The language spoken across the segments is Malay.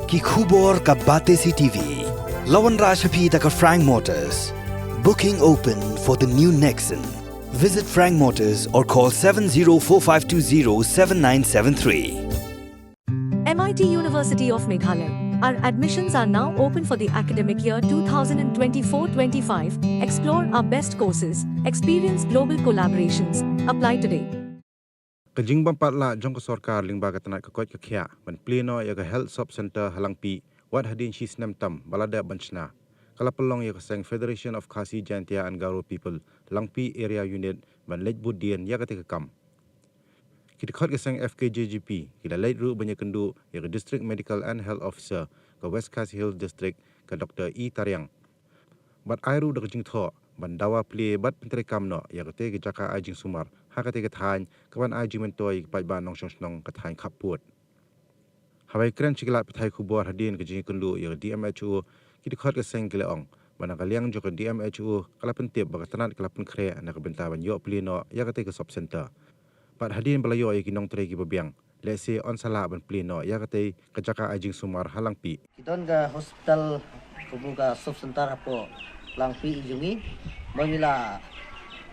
ki khubor ka bate si TV. Lawan Rashapi taka Frank Motors. Booking open for the new Nexon. Visit Frank Motors or call 7045207973. MIT University of Meghalaya. Our admissions are now open for the academic year 2024-25. Explore our best courses, experience global collaborations. Apply today. Kajing Patla Jong Sorkar Lingba Katanat Kakot Kakia, when Plino Yaga Health Sub Center Langpih, what hadin she's Nemtam, Balada Shna. Kalapalong Yakasang Federation of Khasi Jantia and Garo People, Langpih Area Unit, when Late Budian Yagatekam. Kita Kasang Fkjgp, kita late root Banyakandu, Yaga District Medical and Health Officer, ka West Khasi Hills District, ka Dr. E. Tariang. But Iru the Kajing Tho, ban Dawa Plie, but Pentrekam no, Yagate Jaka Ajing Sumar, Hakate Katan, Kawan Ajimentoy, Paidbah Nong Shong Katan Kaput. Hawai Kren Chikilat Patai Kubor Hadin Kajing Kundu, Yaga DMHO, kita Kasang Gileong, Banakaliang Joka DMHO, Kalapentip, Bagatanat Kalapun Kre, and Nakabentaban Yo Plino, Yagate Sub Center. But hadin balayo ay kinong tregi babiang. Let's say on salaban plino yakate kajaka ajing sumar halangpi. Idon ga hospital kubuga subcenter po Langpih ijungi mangila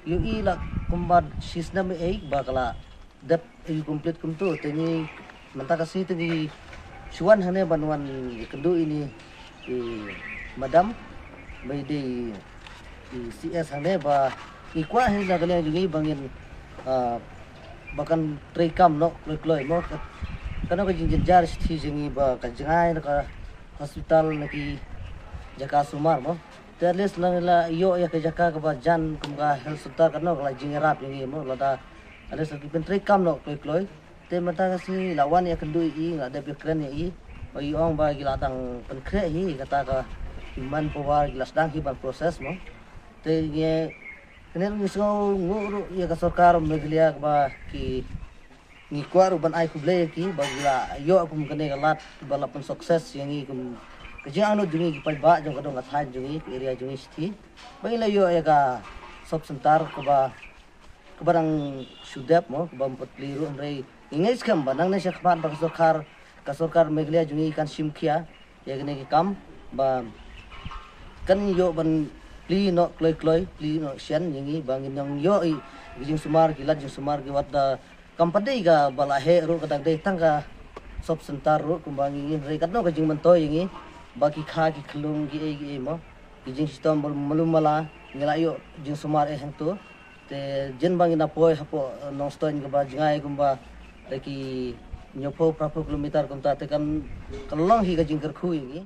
UI la kumbad sisna me ay bakala dep ay complete kumto tani manta kasi tani suwan hane banwan kendu ini madam may di CS hane ba ikwa hin la kalian jungi bangin bahkan trekam no kloy mo kana ko jinjar thi jingi ba kajngai na hospital naki jaka sumar mo terles la yo ya ka jaka ka ba jan kumga health center kana la jingarap jingi mo lada ales ki pen trekam no kloy te mata kasi lawan ya kendu I ngada bekren ya I oi ong ba gilatang pen kre hi kata ka iman powar gilas dang hi ban proses mo te ye Kenal miso nguru ya ka sarkar Meghalaya ba ki ni kwaru ban ai kuble ki bagla yo akum kane galat bala pun sukses yang i kum kejano dungi ki Paidbah jong kadong athan jungi area jungi sti bagla yo ya ka sub center ko ba barang sudap mo ba potliru rei ingais kam banang na siya kapan ba ka sarkar Meghalaya jungi kan simkia ya gane ki kam ba kan yo ban Plie no kloy Plie no sian yangi bangin yang yo I gijing sumar gilat jing sumar giwat da kampade ga balahe ro kadang dei tangga sub center ro kumbangi rei kadno gijing mantoy yangi baki kha ki klung gi mo gijing sistem malumala ngila yo jing sumar hangto te jen bangin apoy hapo non stoin ga ba jingai kumba reki nyopo prapo kilometer kumta te kan kalong hi gijing kerkhu yangi